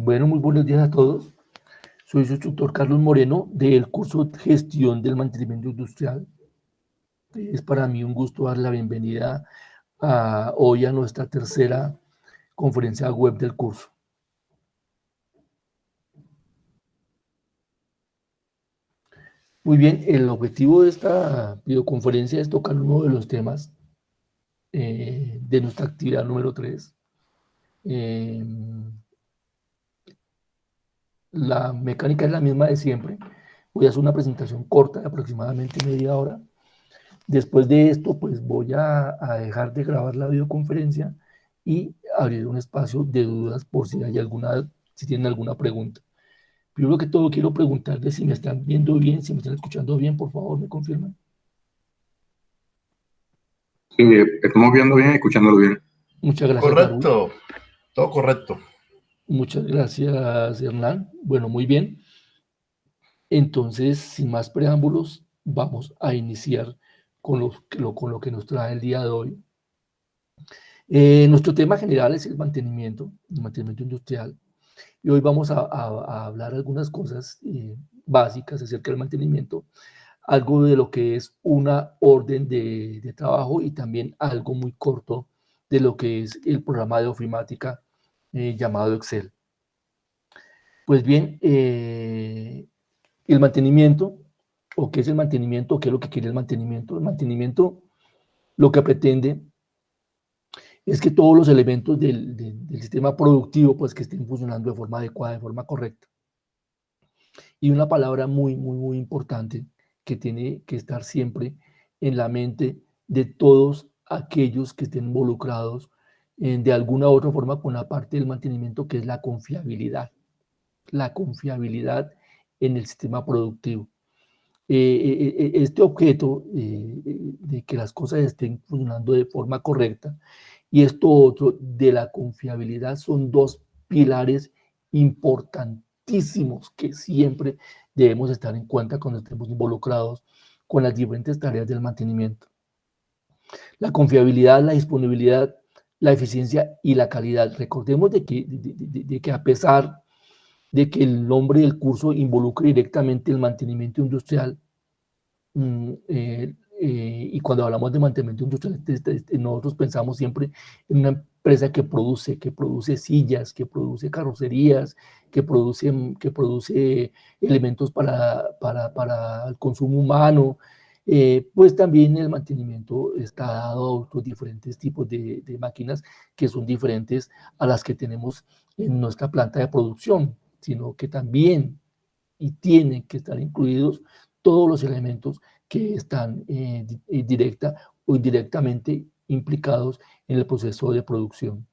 Bueno, muy buenos días a todos. Soy su instructor Carlos Moreno del curso de Gestión del Mantenimiento Industrial. Es para mí un gusto dar la bienvenida hoy a nuestra tercera conferencia web del curso. Muy bien, el objetivo de esta videoconferencia es tocar uno de los temas de nuestra actividad número 3. La mecánica es la misma de siempre. Voy a hacer una presentación corta de aproximadamente media hora. Después de esto, pues voy a dejar de grabar la videoconferencia y abrir un espacio de dudas por si hay si tienen alguna pregunta. Primero que todo, quiero preguntarles si me están viendo bien, si me están escuchando bien, por favor, me confirman. Sí, estamos viendo bien y escuchándolo bien. Muchas gracias, Correcto, todo correcto. Muchas gracias, Hernán. Bueno, muy bien. Entonces, sin más preámbulos, vamos a iniciar con lo que nos trae el día de hoy. Nuestro tema general es el mantenimiento industrial. Y hoy vamos a hablar algunas cosas básicas acerca del mantenimiento, algo de lo que es una orden de trabajo y también algo muy corto de lo que es el programa de ofimática llamado Excel. Pues bien, el mantenimiento, o qué es el mantenimiento, o qué es lo que quiere el mantenimiento. El mantenimiento lo que pretende es que todos los elementos del sistema productivo pues que estén funcionando de forma adecuada, de forma correcta. Y una palabra muy importante que tiene que estar siempre en la mente de todos aquellos que estén involucrados de alguna u otra forma con la parte del mantenimiento, que es la confiabilidad. La confiabilidad en el sistema productivo. Este objeto de que las cosas estén funcionando de forma correcta y esto otro de la confiabilidad son dos pilares importantísimos que siempre debemos estar en cuenta cuando estemos involucrados con las diferentes tareas del mantenimiento. La confiabilidad, la disponibilidad, la eficiencia y la calidad. Recordemos de que a pesar de que el nombre del curso involucre directamente el mantenimiento industrial, y cuando hablamos de mantenimiento industrial, nosotros pensamos siempre en una empresa que produce sillas, que produce carrocerías, que produce elementos para el consumo humano. Pues también el mantenimiento está dado a otros diferentes tipos de máquinas que son diferentes a las que tenemos en nuestra planta de producción, sino que también y tienen que estar incluidos todos los elementos que están directa o indirectamente implicados en el proceso de producción.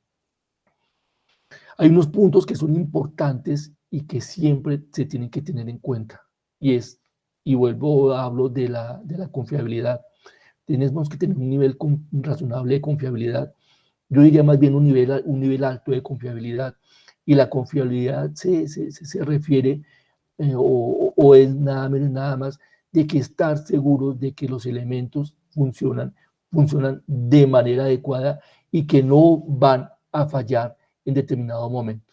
Hay unos puntos que son importantes y que siempre se tienen que tener en cuenta, y hablo de la confiabilidad. Tenemos que tener un nivel razonable de confiabilidad. Yo diría más bien un nivel alto de confiabilidad, y la confiabilidad se refiere o es nada menos nada más de que estar seguros de que los elementos funcionan de manera adecuada y que no van a fallar en determinado momento.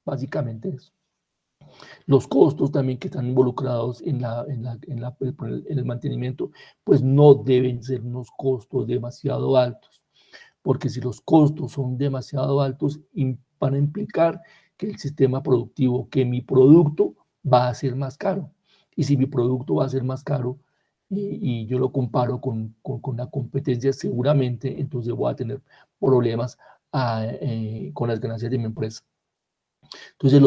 Básicamente eso. Los costos también que están involucrados en el mantenimiento, pues no deben ser unos costos demasiado altos, porque si los costos son demasiado altos, van a implicar que el sistema productivo, que mi producto va a ser más caro. Y si mi producto va a ser más caro y yo lo comparo con la competencia, seguramente entonces voy a tener problemas con las ganancias de mi empresa. Entonces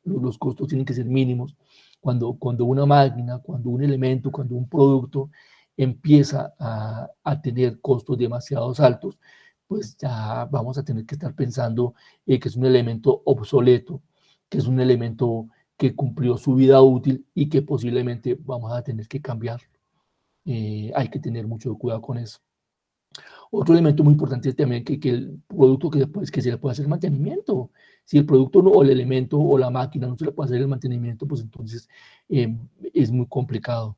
los costos tienen que ser mínimos. Cuando una máquina, cuando un elemento, cuando un producto empieza a tener costos demasiado altos, pues ya vamos a tener que estar pensando que es un elemento obsoleto, que es un elemento que cumplió su vida útil y que posiblemente vamos a tener que cambiarlo. Hay que tener mucho cuidado con eso. Otro elemento muy importante es también que el producto que se le puede hacer mantenimiento. Si el producto no, o el elemento o la máquina no se le puede hacer el mantenimiento, pues entonces es muy complicado.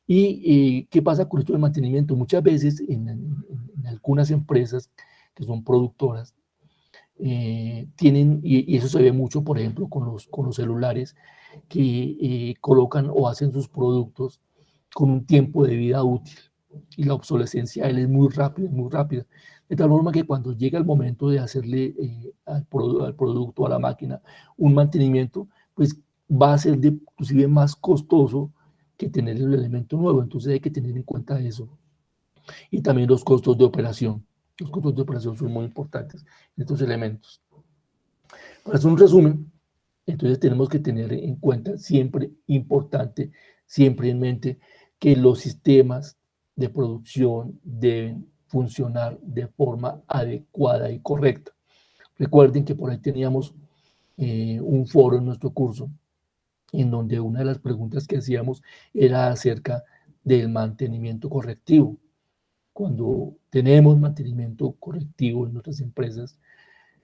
¿Y qué pasa con esto del mantenimiento? Muchas veces en algunas empresas que son productoras, tienen, y eso se ve mucho, por ejemplo, con los celulares, que colocan o hacen sus productos con un tiempo de vida útil, y la obsolescencia de él es muy rápida, muy rápida. De tal forma que cuando llega el momento de hacerle al producto, a la máquina, un mantenimiento, pues va a ser inclusive más costoso que tener el elemento nuevo. Entonces hay que tener en cuenta eso. Y también los costos de operación. Los costos de operación son muy importantes en estos elementos. Para hacer un resumen, entonces tenemos que tener en cuenta, siempre importante, siempre en mente, que los sistemas de producción deben funcionar de forma adecuada y correcta. Recuerden que por ahí teníamos un foro en nuestro curso, en donde una de las preguntas que hacíamos era acerca del mantenimiento correctivo. Cuando tenemos mantenimiento correctivo en nuestras empresas,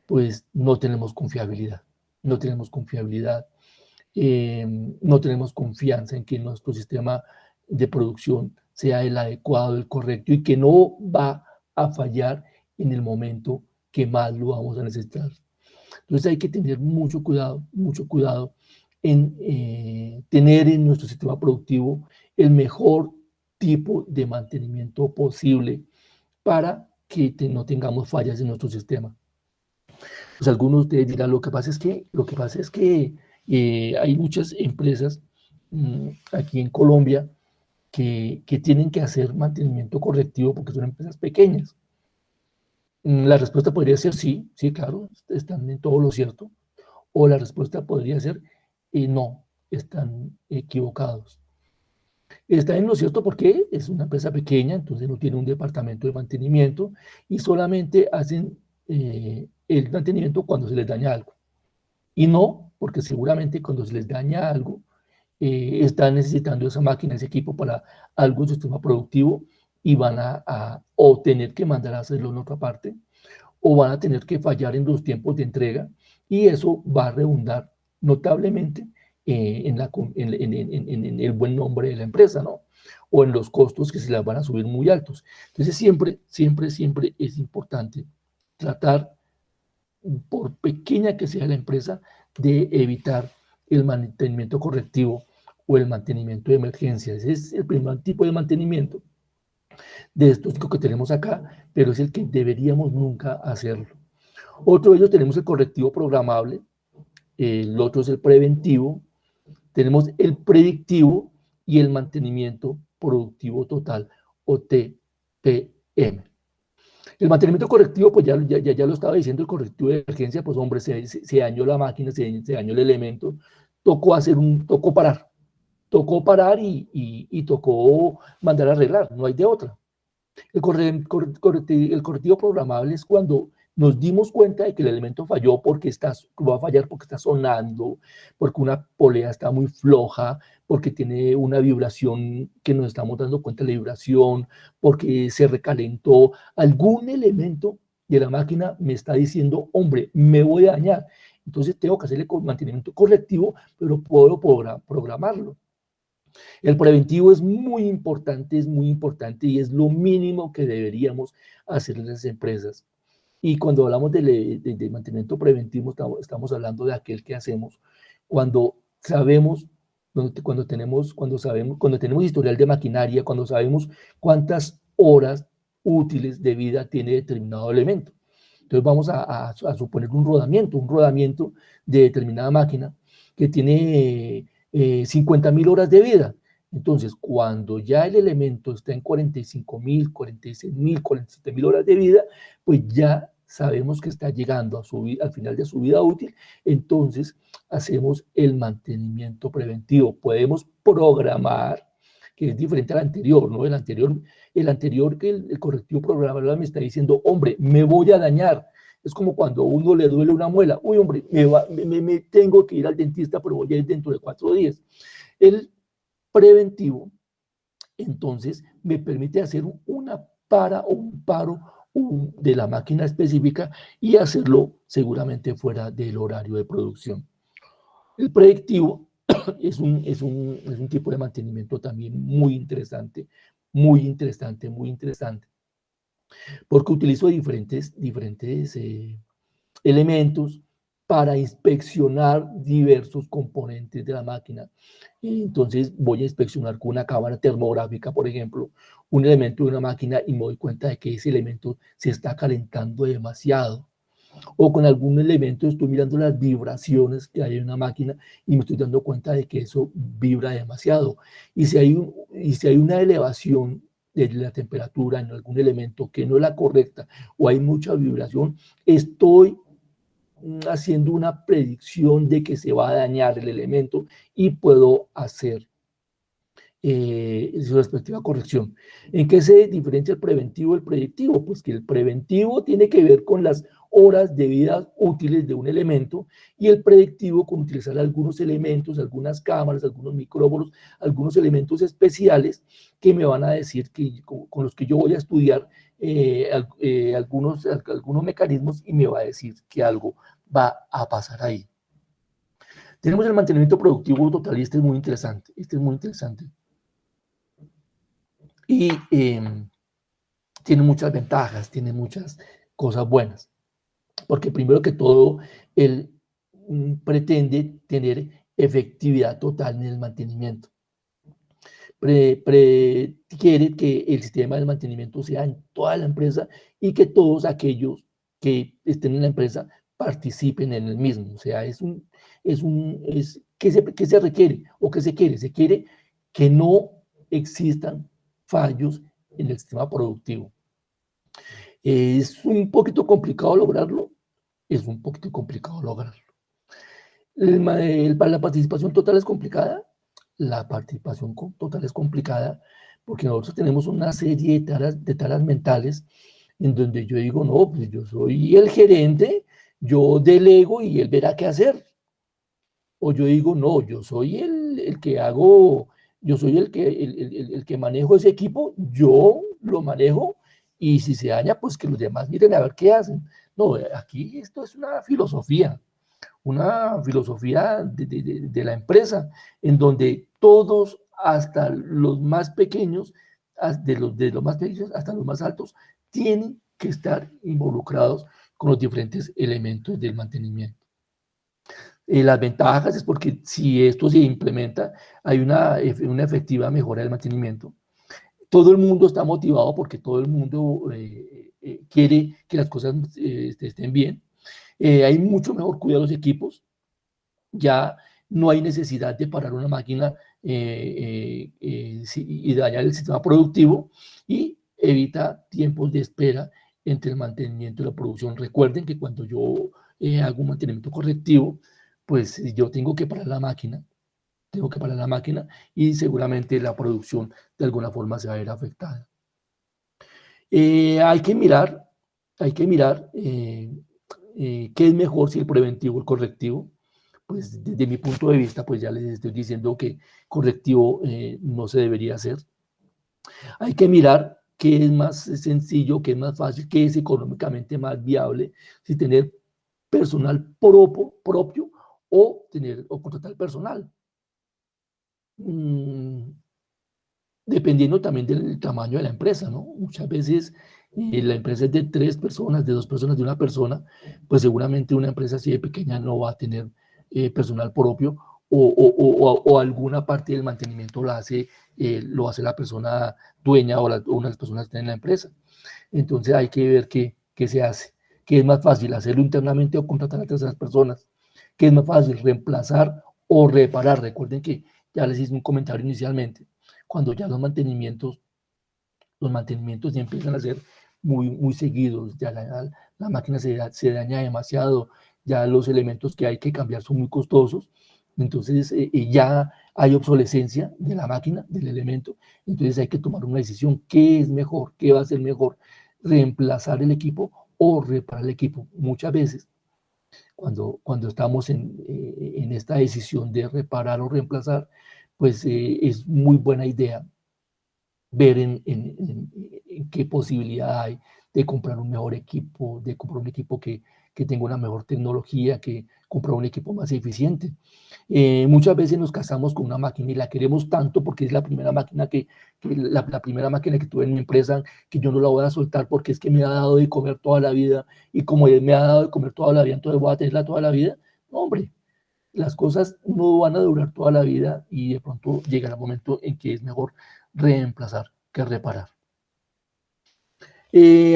pues no tenemos confiabilidad. No tenemos confiabilidad, no tenemos confianza en que nuestro sistema de producción sea el adecuado, el correcto, y que no va a fallar en el momento que más lo vamos a necesitar. Entonces hay que tener mucho cuidado en tener en nuestro sistema productivo el mejor tipo de mantenimiento posible para que no tengamos fallas en nuestro sistema. Pues algunos de ustedes dirán, lo que pasa es que hay muchas empresas aquí en Colombia que tienen que hacer mantenimiento correctivo porque son empresas pequeñas. La respuesta podría ser sí, sí, claro, están en todo lo cierto. O la respuesta podría ser no, están equivocados. Está en lo cierto porque es una empresa pequeña, entonces no tiene un departamento de mantenimiento y solamente hacen el mantenimiento cuando se les daña algo. Y no, porque seguramente cuando se les daña algo, están necesitando esa máquina, ese equipo para algún sistema productivo y van o tener que mandar a hacerlo en otra parte, o van a tener que fallar en los tiempos de entrega, y eso va a redundar notablemente en el buen nombre de la empresa, ¿no? O en los costos que se las van a subir muy altos. Entonces siempre es importante tratar, por pequeña que sea la empresa, de evitar el mantenimiento correctivo o el mantenimiento de emergencia. Ese es el primer tipo de mantenimiento de estos que tenemos acá, pero es el que deberíamos nunca hacerlo. Otro de ellos tenemos el correctivo programable, el otro es el preventivo, tenemos el predictivo y el mantenimiento productivo total, o TPM. El mantenimiento correctivo, pues ya lo estaba diciendo, el correctivo de emergencia, pues hombre, se dañó la máquina, se dañó el elemento, tocó parar y tocó mandar a arreglar, no hay de otra. El correctivo programable es cuando nos dimos cuenta de que el elemento falló va a fallar porque está sonando, porque una polea está muy floja, porque tiene una vibración que nos estamos dando cuenta de la vibración, porque se recalentó. Algún elemento de la máquina me está diciendo, hombre, me voy a dañar. Entonces tengo que hacerle mantenimiento correctivo, pero puedo programarlo. El preventivo es muy importante y es lo mínimo que deberíamos hacer en las empresas. Y cuando hablamos de mantenimiento preventivo, estamos hablando de aquel que hacemos cuando sabemos, cuando tenemos historial de maquinaria, cuando sabemos cuántas horas útiles de vida tiene determinado elemento. Entonces vamos a suponer un rodamiento de determinada máquina que tiene 50.000 horas de vida. Entonces, cuando ya el elemento está en 45.000, 46.000, 47.000 horas de vida, pues ya sabemos que está llegando al final de su vida útil. Entonces, hacemos el mantenimiento preventivo. Podemos programar, que es diferente al anterior, ¿no? El anterior que el correctivo programable me está diciendo, hombre, me voy a dañar. Es como cuando a uno le duele una muela. Uy, hombre, me tengo que ir al dentista, pero voy a ir dentro de 4 días. El preventivo, entonces, me permite hacer un paro de la máquina específica y hacerlo seguramente fuera del horario de producción. El predictivo es un tipo de mantenimiento también muy interesante, porque utilizo diferentes elementos para inspeccionar diversos componentes de la máquina. Entonces voy a inspeccionar con una cámara termográfica, por ejemplo, un elemento de una máquina y me doy cuenta de que ese elemento se está calentando demasiado. O con algún elemento estoy mirando las vibraciones que hay en una máquina y me estoy dando cuenta de que eso vibra demasiado. Y si hay una elevación de la temperatura en algún elemento que no es la correcta o hay mucha vibración, estoy haciendo una predicción de que se va a dañar el elemento y puedo hacer su respectiva corrección. ¿En qué se diferencia el preventivo del predictivo? Pues que el preventivo tiene que ver con las horas de vida útiles de un elemento y el predictivo con utilizar algunos elementos, algunas cámaras, algunos micrófonos, algunos elementos especiales que me van a decir que con los que yo voy a estudiar algunos mecanismos y me va a decir que algo va a pasar ahí. Tenemos el mantenimiento productivo total y este es muy interesante. Y tiene muchas ventajas, tiene muchas cosas buenas, porque primero que todo, él pretende tener efectividad total en el mantenimiento. Quiere que el sistema de mantenimiento sea en toda la empresa y que todos aquellos que estén en la empresa participen en el mismo. O sea, ¿qué se requiere o qué se quiere? Se quiere que no existan fallos en el sistema productivo. ¿Es un poquito complicado lograrlo? Es un poquito complicado lograrlo. ¿La participación total es complicada? La participación total es complicada porque nosotros tenemos una serie de taras mentales en donde yo digo, no, pues yo soy el gerente, yo delego y él verá qué hacer. O yo digo, no, yo soy el que hago, yo soy el que manejo ese equipo, yo lo manejo y si se daña, pues que los demás miren a ver qué hacen. No, aquí esto es una filosofía de la empresa, en donde todos, hasta los más pequeños, de los más pequeños hasta los más altos, tienen que estar involucrados con los diferentes elementos del mantenimiento. Las ventajas es porque si esto se implementa, hay una efectiva mejora del mantenimiento. Todo el mundo está motivado porque todo el mundo quiere que las cosas estén bien. Hay mucho mejor cuidado de los equipos. Ya no hay necesidad de parar una máquina y dañar el sistema productivo y evita tiempos de espera entre el mantenimiento y la producción. Recuerden que cuando yo hago un mantenimiento correctivo, pues yo tengo que parar la máquina y seguramente la producción de alguna forma se va a ver afectada. Hay que mirar qué es mejor, si el preventivo o el correctivo. Pues desde mi punto de vista, pues ya les estoy diciendo que correctivo no se debería hacer. Hay que mirar qué es más sencillo, qué es más fácil, qué es económicamente más viable, si tener personal propio o contratar personal. Dependiendo también del tamaño de la empresa, ¿no? Muchas veces la empresa es de 3 personas, de 2 personas, de una persona, pues seguramente una empresa así de pequeña no va a tener personal propio o alguna parte del mantenimiento lo hace la persona dueña o una de las personas que están en la empresa. Entonces hay que ver qué se hace. ¿Qué es más fácil, hacerlo internamente o contratar a terceras personas? ¿Qué es más fácil, reemplazar o reparar? Recuerden que ya les hice un comentario inicialmente. Cuando ya los mantenimientos ya empiezan a ser muy seguidos, ya la máquina se daña demasiado, ya los elementos que hay que cambiar son muy costosos, entonces ya hay obsolescencia de la máquina, del elemento, entonces hay que tomar una decisión. ¿Qué es mejor? ¿Qué va a ser mejor? ¿Reemplazar el equipo o reparar el equipo? Muchas veces, cuando estamos en esta decisión de reparar o reemplazar, pues es muy buena idea ver en qué posibilidad hay de comprar un mejor equipo, de comprar un equipo que que tenga una mejor tecnología, que comprar un equipo más eficiente. Muchas veces nos casamos con una máquina y la queremos tanto porque es la primera máquina la primera máquina que tuve en mi empresa, que yo no la voy a soltar porque es que me ha dado de comer toda la vida, y como me ha dado de comer toda la vida, entonces voy a tenerla toda la vida. No, hombre, las cosas no van a durar toda la vida y de pronto llegará el momento en que es mejor reemplazar que reparar.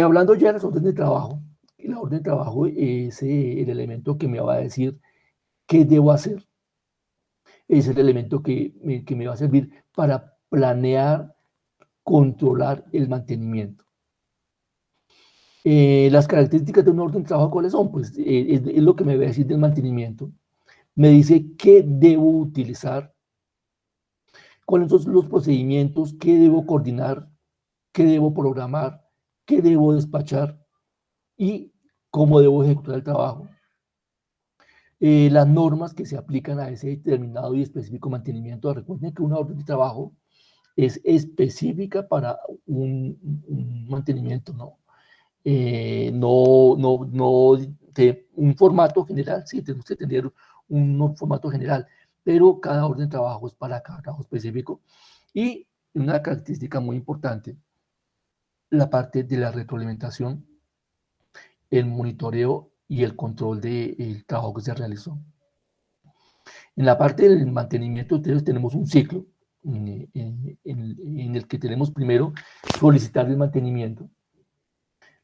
Hablando ya de las órdenes de trabajo, la orden de trabajo es el elemento que me va a decir qué debo hacer. Es el elemento que me va a servir para planear, controlar el mantenimiento. Las características de un orden de trabajo, ¿cuáles son? Pues es lo que me va a decir del mantenimiento. Me dice qué debo utilizar, cuáles son los procedimientos, qué debo coordinar, qué debo programar, qué debo despachar y cómo debo ejecutar el trabajo. Las normas que se aplican a ese determinado y específico mantenimiento. Recuerden que una orden de trabajo es específica para un mantenimiento, ¿no? Un formato general, sí, tenemos que tener un formato general, pero cada orden de trabajo es para cada trabajo específico. Y una característica muy importante, la parte de la retroalimentación, el monitoreo y el control del trabajo que se realizó. En la parte del mantenimiento, entonces tenemos un ciclo en el que tenemos primero solicitar el mantenimiento.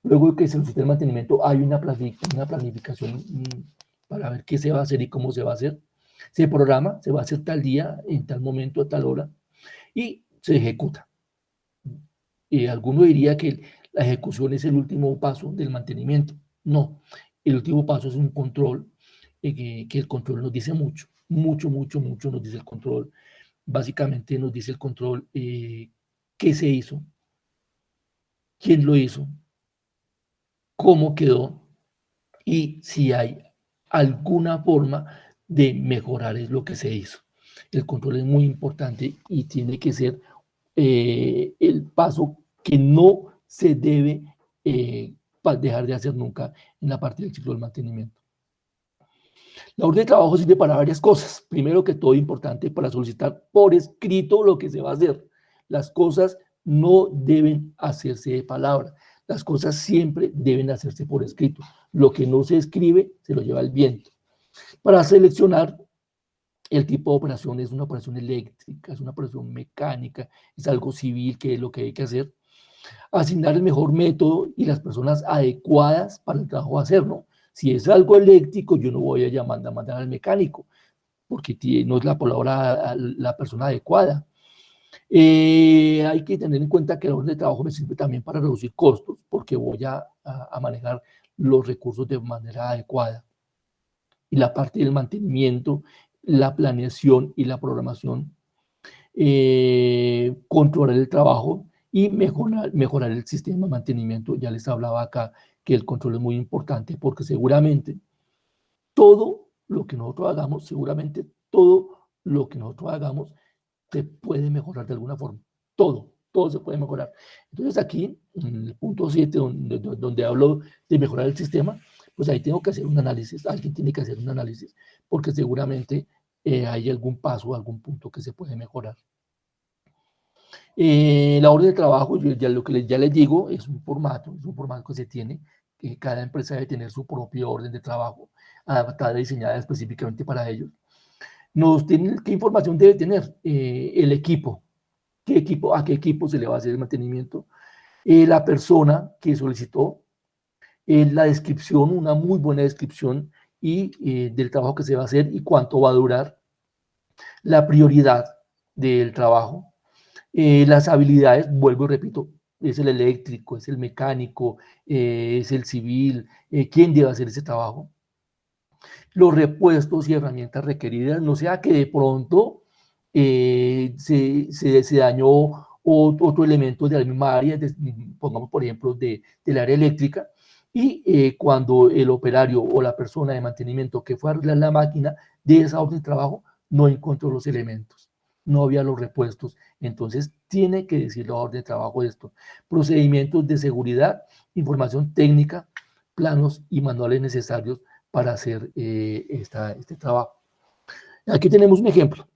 Luego de que se solicite el mantenimiento, hay una planificación para ver qué se va a hacer y cómo se va a hacer. Se programa, se va a hacer tal día, en tal momento, a tal hora, y se ejecuta. Alguno diría que la ejecución es el último paso del mantenimiento. No, el último paso es un control, que el control nos dice mucho nos dice el control. Básicamente nos dice el control qué se hizo, quién lo hizo, cómo quedó y si hay alguna forma de mejorar es lo que se hizo. El control es muy importante y tiene que ser el paso que no se debe dejar de hacer nunca en la parte del ciclo del mantenimiento. La orden de trabajo sirve para varias cosas. Primero que todo, importante para solicitar por escrito lo que se va a hacer. Las cosas no deben hacerse de palabra. Las cosas siempre deben hacerse por escrito. Lo que no se escribe se lo lleva el viento. Para seleccionar el tipo de operación, es una operación eléctrica, es una operación mecánica, es algo civil, que es lo que hay que hacer. Asignar el mejor método y las personas adecuadas para el trabajo a hacerlo. Si es algo eléctrico, yo no voy a mandar al mecánico, porque no es la persona adecuada. Hay que tener en cuenta que la orden de trabajo me sirve también para reducir costos, porque voy a manejar los recursos de manera adecuada. Y la parte del mantenimiento, la planeación y la programación, controlar el trabajo y mejorar el sistema de mantenimiento. Ya les hablaba acá que el control es muy importante, porque seguramente todo lo que nosotros hagamos, se puede mejorar de alguna forma. Todo se puede mejorar. Entonces aquí, en el punto 7, donde hablo de mejorar el sistema, pues ahí tengo que hacer un análisis, alguien tiene que hacer un análisis, porque seguramente hay algún paso, algún punto que se puede mejorar. La orden de trabajo, lo que ya les digo, es un formato que se tiene, que cada empresa debe tener su propia orden de trabajo, adaptada, diseñada específicamente para ellos. ¿Qué información debe tener? El equipo. ¿A qué equipo se le va a hacer el mantenimiento? La persona que solicitó, la descripción, una muy buena descripción del trabajo que se va a hacer y cuánto va a durar, la prioridad del trabajo, las habilidades, vuelvo y repito, es el eléctrico, es el mecánico, es el civil, quién debe hacer ese trabajo, los repuestos y herramientas requeridas, no sea que de pronto se dañó otro elemento de la misma área, pongamos por ejemplo del área eléctrica, y cuando el operario o la persona de mantenimiento que fue a arreglar la máquina de esa orden de trabajo no encontró los elementos, no había los repuestos, entonces tiene que decir la orden de trabajo esto. Procedimientos de seguridad, información técnica planos y manuales necesarios para hacer este trabajo. Aquí tenemos un ejemplo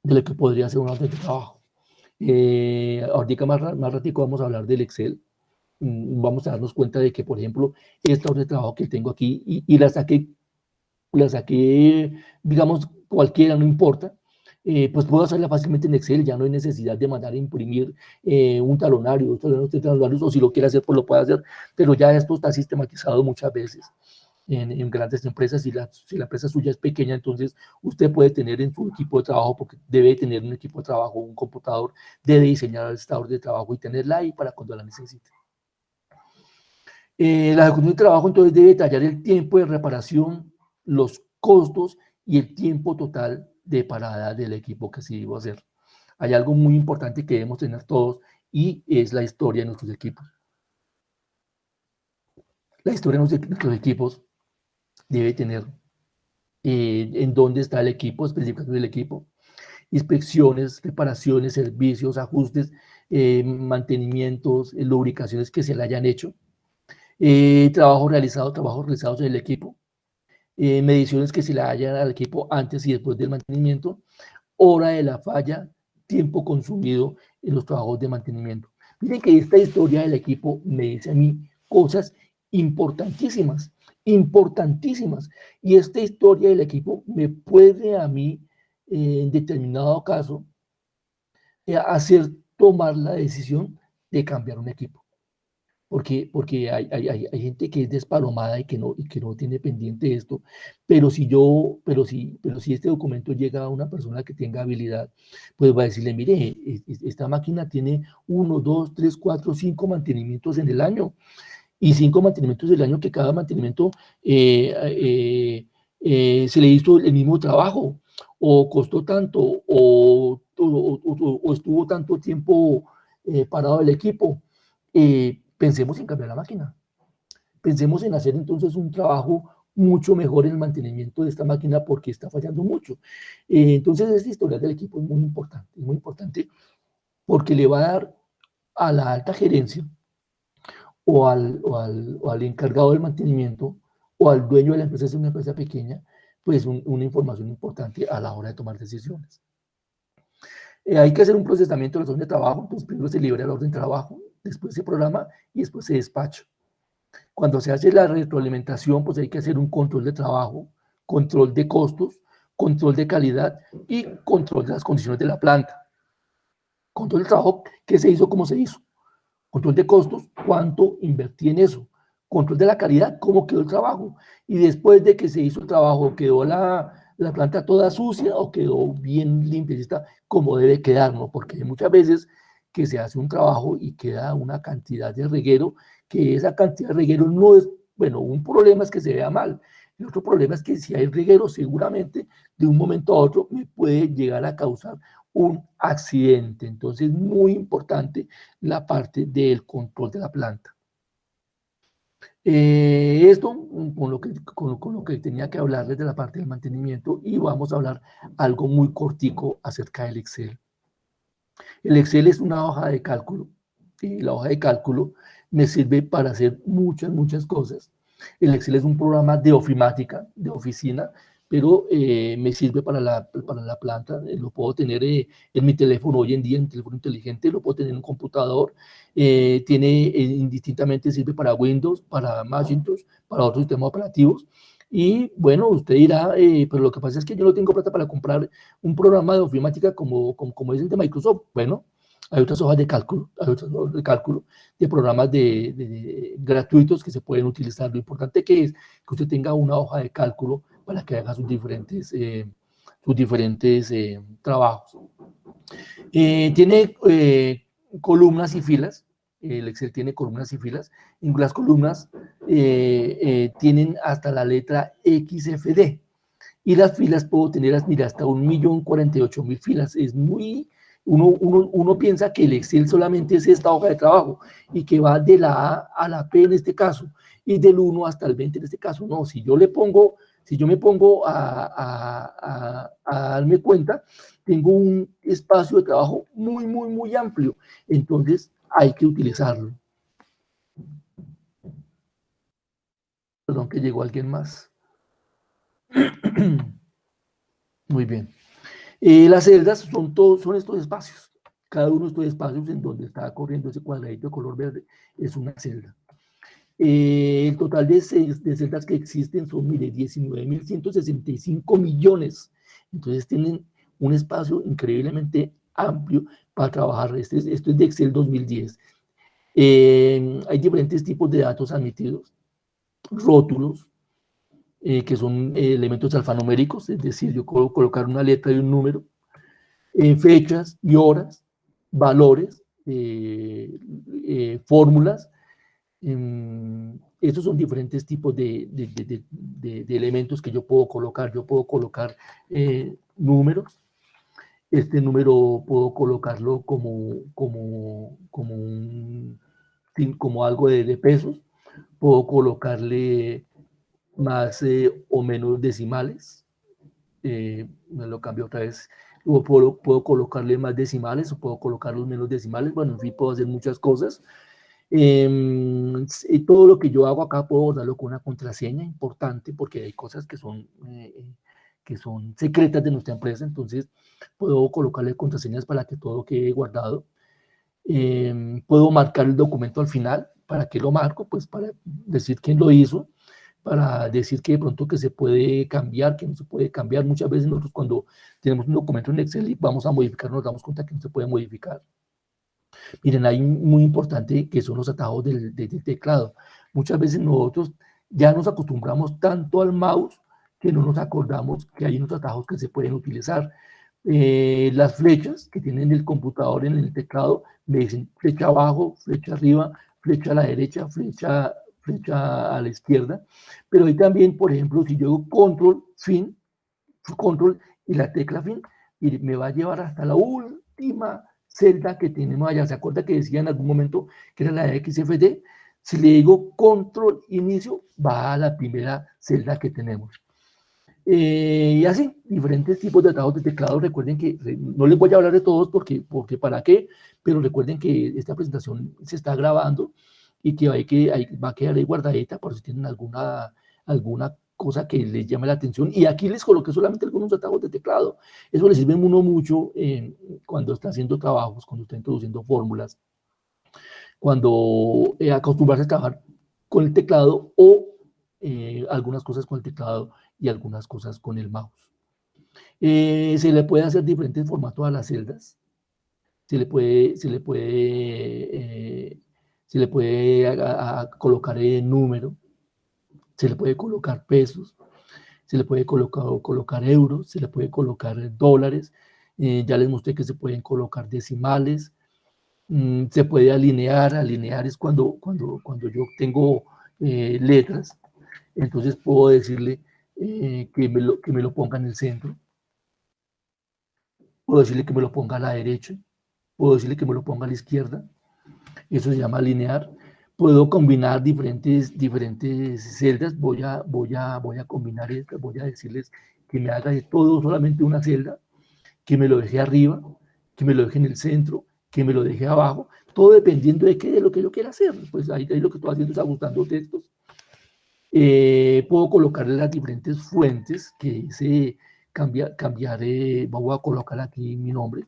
de lo que podría ser un orden de trabajo. Ahorita más ratico vamos a hablar del Excel. Vamos a darnos cuenta de que, por ejemplo, esta orden de trabajo que tengo aquí y la saqué, digamos, cualquiera, no importa, pues puedo hacerla fácilmente en Excel, ya no hay necesidad de mandar a imprimir un talonario, talonarios, o si lo quiere hacer, pues lo puede hacer, pero ya esto está sistematizado muchas veces en grandes empresas. Si la empresa suya es pequeña, entonces usted puede tener en su equipo de trabajo, porque debe tener un equipo de trabajo, un computador, debe diseñar esta orden de trabajo y tenerla ahí para cuando la necesite. La ejecución de trabajo entonces debe detallar el tiempo de reparación, los costos y el tiempo total de parada del equipo que se iba a hacer. Hay algo muy importante que debemos tener todos y es la historia de nuestros equipos. La historia de nuestros equipos debe tener en dónde está el equipo, especificaciones del equipo, inspecciones, reparaciones, servicios, ajustes, mantenimientos, lubricaciones que se le hayan hecho, trabajos realizados en el equipo, mediciones que se le hayan al equipo antes y después del mantenimiento, hora de la falla, tiempo consumido en los trabajos de mantenimiento. Miren que esta historia del equipo me dice a mí cosas importantísimas, importantísimas. Y esta historia del equipo me puede a mí, en determinado caso, hacer tomar la decisión de cambiar un equipo. Porque hay gente que es despalomada y que no tiene pendiente esto, pero si este documento llega a una persona que tenga habilidad, pues va a decirle, mire, esta máquina tiene 1, 2, 3, 4, 5 mantenimientos en el año, y 5 mantenimientos del año que cada mantenimiento se le hizo el mismo trabajo, o costó tanto, o estuvo tanto tiempo parado el equipo. Pensemos en cambiar la máquina. Pensemos en hacer entonces un trabajo mucho mejor en el mantenimiento de esta máquina porque está fallando mucho. Entonces, esta historia del equipo es muy importante porque le va a dar a la alta gerencia o al encargado del mantenimiento o al dueño de la empresa, si es una empresa pequeña, pues una información importante a la hora de tomar decisiones. Hay que hacer un procesamiento de la orden de trabajo, entonces primero se libera la orden de trabajo, después se programa y después se despacha. Cuando se hace la retroalimentación, pues hay que hacer un control de trabajo, control de costos, control de calidad y control de las condiciones de la planta. Control de trabajo, qué se hizo, cómo se hizo. Control de costos, cuánto invertí en eso. Control de la calidad, cómo quedó el trabajo. Y después de que se hizo el trabajo, quedó la planta toda sucia o quedó bien limpia, está como debe quedar, ¿no? Porque hay muchas veces que se hace un trabajo y queda una cantidad de reguero, que esa cantidad de reguero no es, bueno, un problema es que se vea mal. El otro problema es que si hay reguero, seguramente de un momento a otro me puede llegar a causar un accidente. Entonces, muy importante la parte del control de la planta. Esto con lo que tenía que hablarles de la parte del mantenimiento, y vamos a hablar algo muy cortico acerca del Excel. El Excel es una hoja de cálculo y la hoja de cálculo me sirve para hacer muchas cosas. El Excel es un programa de ofimática, de oficina, pero me sirve para la planta. Lo puedo tener en mi teléfono hoy en día, en un teléfono inteligente, lo puedo tener en un computador. Indistintamente sirve para Windows, para Macintosh, para otros sistemas operativos. Y bueno, usted dirá, pero lo que pasa es que yo no tengo plata para comprar un programa de ofimática como es el de Microsoft. Bueno, hay otras hojas de cálculo, de programas gratuitos que se pueden utilizar. Lo importante que es que usted tenga una hoja de cálculo para que haga sus diferentes trabajos. Tiene columnas y filas. El Excel tiene columnas y filas. En las columnas tienen hasta la letra XFD. Y las filas puedo tener hasta 1.048.000 filas. Es muy... Uno piensa que el Excel solamente es esta hoja de trabajo y que va de la A a la P en este caso y del 1 hasta el 20 en este caso. No, si yo me pongo a darme cuenta, tengo un espacio de trabajo muy amplio. Entonces hay que utilizarlo. Perdón que llegó alguien más. Muy bien. Las celdas son estos espacios. Cada uno de estos espacios en donde está corriendo ese cuadradito de color verde es una celda. El total de celdas que existen son, mire, 19.165 millones. Entonces tienen un espacio increíblemente amplio para trabajar. Esto es de Excel 2010. Hay diferentes tipos de datos admitidos, rótulos, que son elementos alfanuméricos, es decir, yo puedo colocar una letra y un número, fechas y horas, valores, fórmulas. Estos son diferentes tipos de elementos que yo puedo colocar. Yo puedo colocar números. Este número puedo colocarlo como algo de pesos. Puedo colocarle más o menos decimales. Me lo cambio otra vez. Puedo colocarle más decimales o puedo colocar los menos decimales. Bueno, en fin, puedo hacer muchas cosas. Todo lo que yo hago acá puedo darlo con una contraseña importante porque hay cosas que son secretas de nuestra empresa, entonces puedo colocarle contraseñas para que todo quede guardado. Puedo marcar el documento al final. ¿Para qué lo marco? Pues para decir quién lo hizo, para decir que de pronto que se puede cambiar, que no se puede cambiar. Muchas veces nosotros cuando tenemos un documento en Excel y vamos a modificar, nos damos cuenta que no se puede modificar. Miren, hay muy importante que son los atajos del teclado. Muchas veces nosotros ya nos acostumbramos tanto al mouse que no nos acordamos que hay unos atajos que se pueden utilizar. Las flechas que tienen el computador en el teclado me dicen flecha abajo, flecha arriba, flecha a la derecha, flecha a la izquierda. Pero hay también, por ejemplo, si yo hago control y la tecla fin, y me va a llevar hasta la última celda que tenemos allá. ¿Se acuerda que decía en algún momento que era la de XFD? Si le digo control inicio, va a la primera celda que tenemos. Y así, diferentes tipos de atajos de teclado. Recuerden que no les voy a hablar de todos porque para qué, pero recuerden que esta presentación se está grabando y que va a quedar ahí guardadita por si tienen alguna cosa que les llame la atención. Y aquí les coloqué solamente algunos atajos de teclado. Eso les sirve a uno mucho cuando está haciendo trabajos, cuando está introduciendo fórmulas, cuando acostumbrarse a trabajar con el teclado o algunas cosas con el teclado y algunas cosas con el mouse. Se le puede hacer diferentes formatos a las celdas. Se le puede colocar número, se le puede colocar pesos, se le puede colocar euros, se le puede colocar dólares. Ya les mostré que se pueden colocar decimales. Se puede alinear. Alinear es cuando yo tengo letras, entonces puedo decirle que me lo ponga en el centro, puedo decirle que me lo ponga a la derecha, puedo decirle que me lo ponga a la izquierda. Eso se llama alinear. Puedo combinar diferentes celdas. Voy a combinar estas. Voy a decirles que me haga de todo solamente una celda, que me lo deje arriba, que me lo deje en el centro, que me lo deje abajo, todo dependiendo de lo que yo quiera hacer. Pues ahí lo que estoy haciendo es ajustando textos. Puedo colocarle las diferentes fuentes que dice voy a colocar aquí mi nombre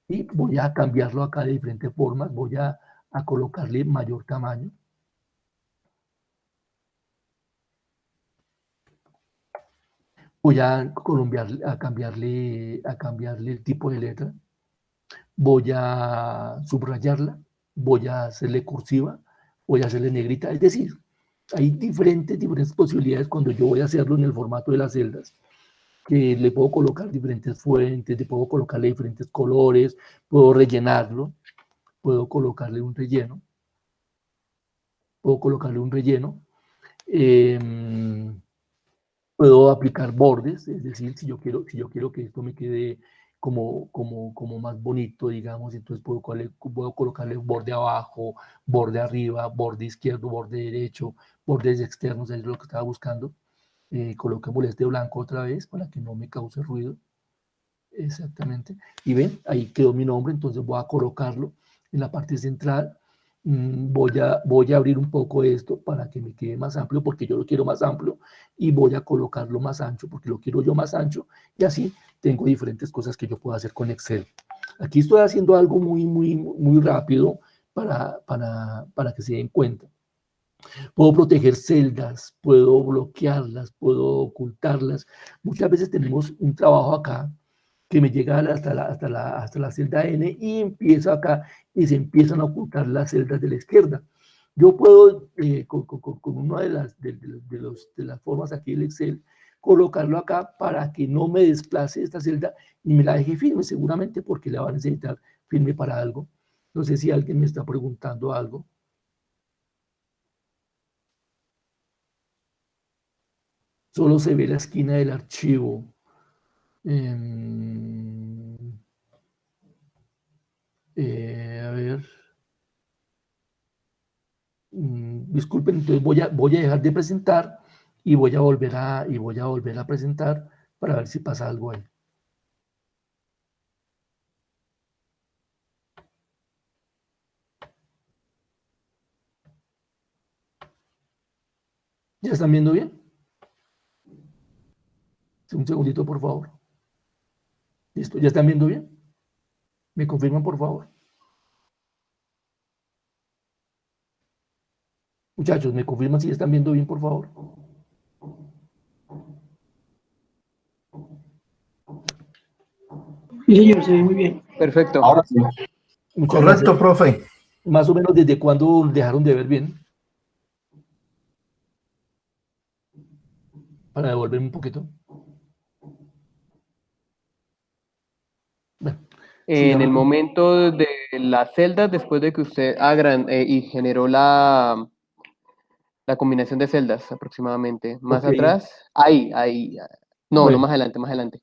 y voy a cambiarlo acá de diferentes formas. Voy a colocarle mayor tamaño. Voy a cambiarle el tipo de letra. Voy a subrayarla. Voy a hacerle cursiva. Voy a hacerle negrita. Es decir, hay diferentes posibilidades cuando yo voy a hacerlo en el formato de las celdas, que le puedo colocar diferentes fuentes, le puedo colocarle diferentes colores, puedo rellenarlo, puedo colocarle un relleno. Puedo aplicar bordes, es decir, si yo quiero que esto me quede como más bonito, digamos, entonces puedo colocarle borde abajo, borde arriba, borde izquierdo, borde derecho, bordes externos, es lo que estaba buscando. Coloquémosle este blanco otra vez para que no me cause ruido. Exactamente. Y ven, ahí quedó mi nombre, entonces voy a colocarlo en la parte central voy a abrir un poco esto para que me quede más amplio, porque yo lo quiero más amplio, y voy a colocarlo más ancho, porque lo quiero yo más ancho, y así tengo diferentes cosas que yo puedo hacer con Excel. Aquí estoy haciendo algo muy rápido para que se den cuenta. Puedo proteger celdas, puedo bloquearlas, puedo ocultarlas. Muchas veces tenemos un trabajo acá que me llega hasta la celda N y empieza acá y se empiezan a ocultar las celdas de la izquierda. Yo puedo, con una de las formas aquí del Excel, colocarlo acá para que no me desplace esta celda y me la deje firme, seguramente porque la va a necesitar firme para algo. No sé si alguien me está preguntando algo. Solo se ve la esquina del archivo. A ver. Disculpen, entonces voy a dejar de presentar y voy a volver a presentar para ver si pasa algo ahí. ¿Ya están viendo bien? Un segundito, por favor. Listo, ¿ya están viendo bien? ¿Me confirman, por favor? Muchachos, ¿me confirman si están viendo bien, por favor? Sí, señor, se ve muy bien. Perfecto. Ahora sí. Muchas Correcto, gracias. profe. Más o menos, ¿desde cuándo dejaron de ver bien? Para devolverme un poquito. Bueno, En el momento de las celdas, después de que usted y generó la combinación de celdas aproximadamente. Más Ok. atrás, ahí. No, Bueno. no más adelante, más adelante.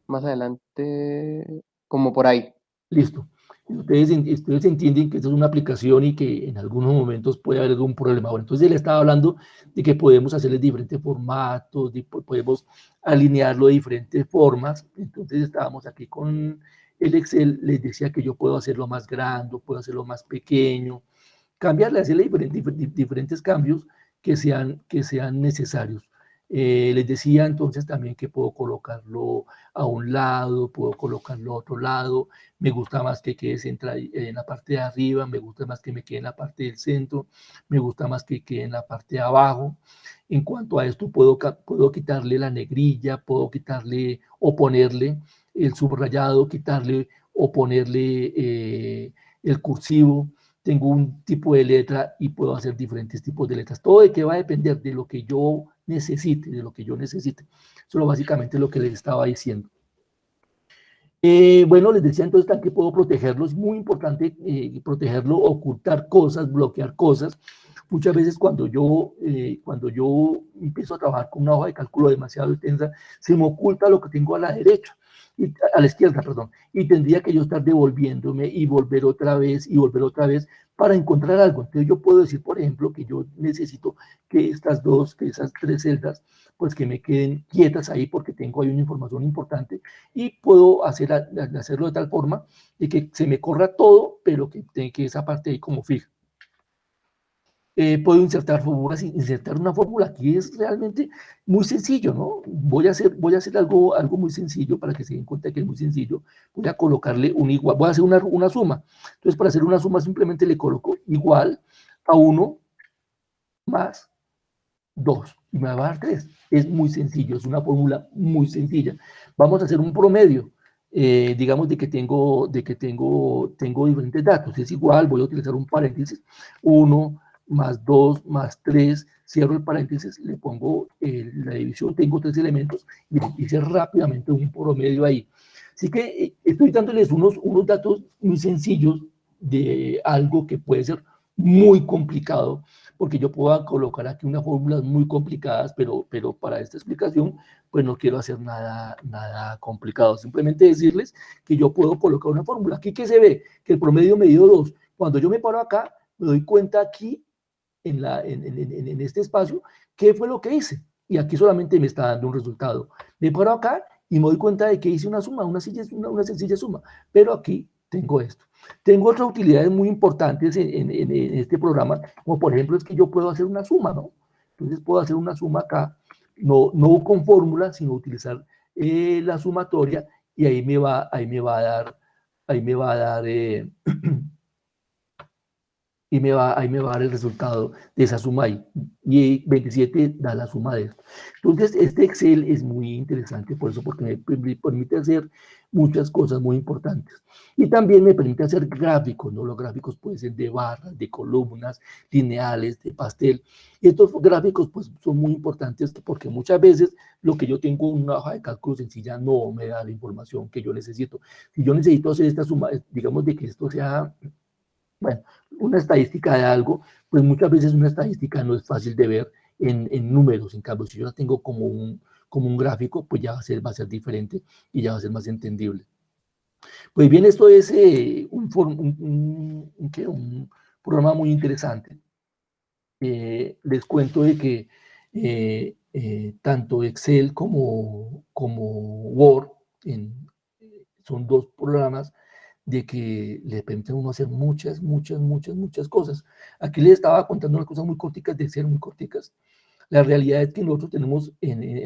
Más adelante, como por ahí. Listo. Ustedes entienden que esto es una aplicación y que en algunos momentos puede haber algún problema. Bueno, entonces él estaba hablando de que podemos hacerle diferentes formatos, podemos alinearlo de diferentes formas. Entonces estábamos aquí con el Excel, les decía que yo puedo hacerlo más grande, puedo hacerlo más pequeño, cambiarle, hacerle diferentes cambios que sean necesarios. Les decía entonces también que puedo colocarlo a un lado, puedo colocarlo a otro lado, me gusta más que quede en la parte de arriba, me gusta más que me quede en la parte del centro, me gusta más que quede en la parte de abajo. En cuanto a esto, puedo quitarle la negrilla, puedo quitarle o ponerle el subrayado, quitarle o ponerle el cursivo. Tengo un tipo de letra y puedo hacer diferentes tipos de letras. Todo de qué va a depender de lo que yo necesite, de lo que yo necesite. Eso es básicamente lo que les estaba diciendo. Bueno, les decía entonces que puedo protegerlo. Es muy importante protegerlo, ocultar cosas, bloquear cosas. Muchas veces cuando yo empiezo a trabajar con una hoja de cálculo demasiado extensa, se me oculta lo que tengo a la derecha, a la izquierda, perdón, y tendría que yo estar devolviéndome y volver otra vez para encontrar algo. Entonces yo puedo decir, por ejemplo, que yo necesito que esas tres celdas, pues que me queden quietas ahí porque tengo ahí una información importante y puedo hacerlo de tal forma de que se me corra todo, pero que esa parte ahí como fija. Puedo insertar fórmulas, insertar una fórmula aquí es realmente muy sencillo, ¿no? Voy a hacer algo muy sencillo para que se den cuenta que es muy sencillo. Voy a colocarle un igual, voy a hacer una suma. Entonces, para hacer una suma simplemente le coloco igual a 1 más 2 y me va a dar 3. Es muy sencillo, es una fórmula muy sencilla. Vamos a hacer un promedio. Digamos de que tengo diferentes datos. Es igual, voy a utilizar un paréntesis, 1 más 2 más 3, cierro el paréntesis, le pongo la división, tengo 3 elementos y hice rápidamente un promedio ahí. Así que estoy dándoles unos datos muy sencillos de algo que puede ser muy complicado, porque yo puedo colocar aquí unas fórmulas muy complicadas, pero para esta explicación, pues no quiero hacer nada complicado. Simplemente decirles que yo puedo colocar una fórmula. Aquí que se ve que el promedio me dio 2. Cuando yo me paro acá, me doy cuenta aquí en este espacio, ¿qué fue lo que hice? Y aquí solamente me está dando un resultado. Me paro acá y me doy cuenta de que hice una suma, una sencilla suma, pero aquí tengo esto. Tengo otras utilidades muy importantes en este programa, como por ejemplo es que yo puedo hacer una suma, ¿no? Entonces puedo hacer una suma acá, no con fórmula, sino utilizar la sumatoria, y ahí me va a dar, ahí me va a dar ahí me va a dar el resultado de esa suma ahí. Y 27 da la suma de esto. Entonces, este Excel es muy interesante por eso, porque me permite hacer muchas cosas muy importantes. Y también me permite hacer gráficos, ¿no? Los gráficos pueden ser de barras, de columnas, lineales, de pastel. Y estos gráficos pues, son muy importantes porque muchas veces lo que yo tengo en una hoja de cálculo sencilla no me da la información que yo necesito. Si yo necesito hacer esta suma, digamos de que esto sea... Bueno, una estadística de algo, pues muchas veces una estadística no es fácil de ver en números. En cambio, si yo la tengo como un gráfico, pues ya va a ser diferente y ya va a ser más entendible. Pues bien, esto es un programa muy interesante. Les cuento de que tanto Excel como Word son dos programas de que le permiten a uno hacer muchas cosas. Aquí les estaba contando unas cosas muy corticas de Excel, muy corticas. La realidad es que nosotros tenemos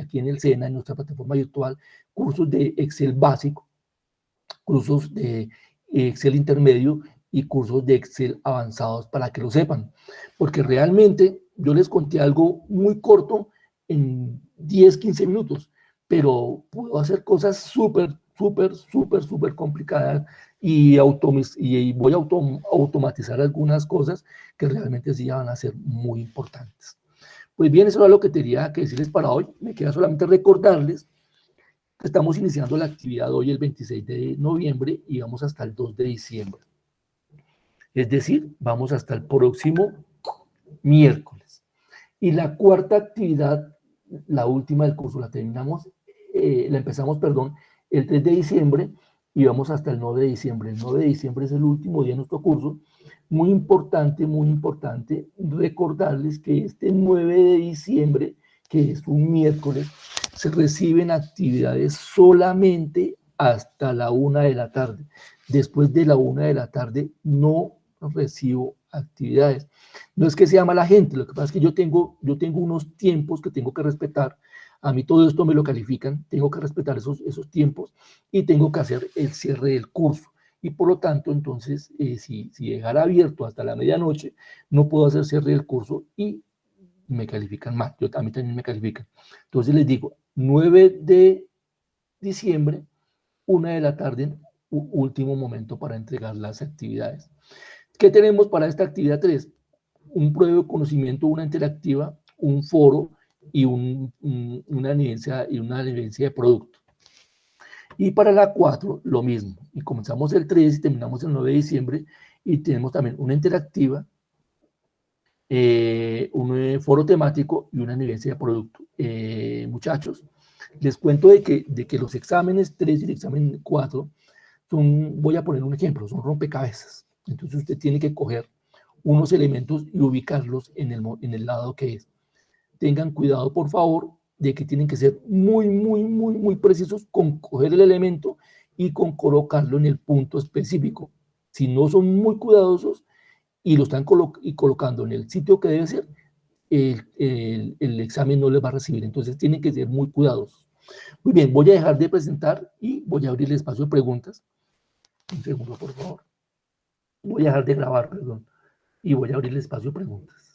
aquí en el SENA, en nuestra plataforma virtual, cursos de Excel básico, cursos de Excel intermedio y cursos de Excel avanzados para que lo sepan. Porque realmente yo les conté algo muy corto en 10, 15 minutos, pero puedo hacer cosas súper complicadas y voy a automatizar algunas cosas que realmente sí van a ser muy importantes. Pues bien, eso era lo que tenía que decirles para hoy. Me queda solamente recordarles que estamos iniciando la actividad hoy el 26 de noviembre y vamos hasta el 2 de diciembre. Es decir, vamos hasta el próximo miércoles. Y la cuarta actividad, la última del curso, la empezamos, el 3 de diciembre y vamos hasta el 9 de diciembre. El 9 de diciembre es el último día de nuestro curso. Muy importante recordarles que este 9 de diciembre, que es un miércoles, se reciben actividades solamente hasta la 1 de la tarde. Después de la 1 de la tarde no recibo actividades. No es que sea mala gente, lo que pasa es que yo tengo unos tiempos que tengo que respetar. A mí todo esto me lo califican, tengo que respetar esos tiempos y tengo que hacer el cierre del curso. Y por lo tanto, entonces, si dejara abierto hasta la medianoche, no puedo hacer cierre del curso y me califican mal. A mí también me califican. Entonces les digo, 9 de diciembre, 1 de la tarde, último momento para entregar las actividades. ¿Qué tenemos para esta actividad 3? Un prueba de conocimiento, una interactiva, un foro y una evidencia de producto. Y para la 4, lo mismo. Y comenzamos el 3 y terminamos el 9 de diciembre y tenemos también una interactiva, un foro temático y una evidencia de producto. Muchachos, les cuento de que los exámenes 3 y el examen 4 voy a poner un ejemplo, son rompecabezas. Entonces usted tiene que coger unos elementos y ubicarlos en el lado que es. Tengan cuidado, por favor, de que tienen que ser muy precisos con coger el elemento y con colocarlo en el punto específico. Si no son muy cuidadosos y lo están colocando en el sitio que debe ser, el examen no les va a recibir. Entonces tienen que ser muy cuidadosos. Muy bien, voy a dejar de presentar y voy a abrir el espacio de preguntas. Un segundo, por favor. Voy a dejar de grabar, perdón. Y voy a abrir el espacio de preguntas.